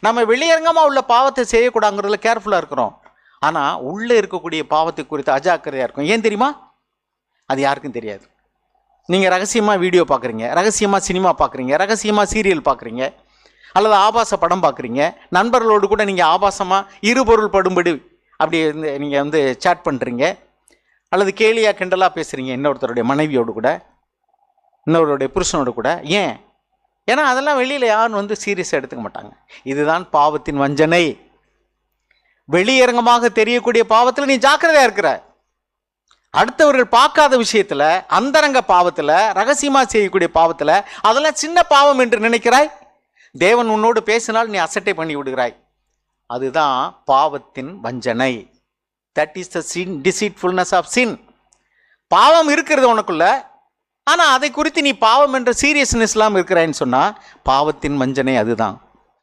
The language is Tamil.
நம்ம வெளியரங்கமாக உள்ள பாவத்தை செய்யக்கூடாங்கிறதுல கேர்ஃபுல்லாக இருக்கிறோம். ஆனால் உள்ளே இருக்கக்கூடிய பாவத்தை குறித்து அஜாக்கிரதையாக இருக்கும். ஏன் தெரியுமா? அது யாருக்கும் தெரியாது. நீங்கள் ரகசியமாக வீடியோ பார்க்குறீங்க, ரகசியமாக சினிமா பார்க்குறீங்க, ரகசியமாக சீரியல் பார்க்குறீங்க, அல்லது ஆபாச படம் பார்க்குறீங்க. நண்பர்களோடு கூட நீங்கள் ஆபாசமாக இருபொருள் படும்படி அப்படி நீங்கள் சேட் பண்ணுறீங்க, அல்லது கேலியாக கிண்டலாக பேசுகிறீங்க இன்னொருத்தருடைய மனைவியோடு கூட, இன்னொருடைய புருஷனோடு கூட. ஏன்? ஏன்னா அதெல்லாம் வெளியில் யாரும் சீரியஸாக எடுத்துக்க மாட்டாங்க. இதுதான் பாவத்தின் வஞ்சனை. வெளியரங்கமாக தெரியக்கூடிய பாவத்தில் நீ ஜாக்கிரதையாக இருக்கிற. அடுத்தவர்கள் பார்க்காத விஷயத்தில், அந்தரங்க பாவத்தில், ரகசியமாக செய்யக்கூடிய பாவத்தில் அதெல்லாம் சின்ன பாவம் என்று நினைக்கிறாய். தேவன் உன்னோடு பேசினால் நீ அசட்டை பண்ணி விடுகிறாய். அதுதான் பாவத்தின் வஞ்சனை. That is the sin, deceitfulness of sin. பாவம் இருக்கிறது உனக்குள்ள, ஆனால் அதை குறித்து நீ பாவம் என்ற சீரியஸ்னஸ் இல்லாமல் இருக்கிறான்னு சொன்னால் பாவத்தின் வஞ்சனை அதுதான்.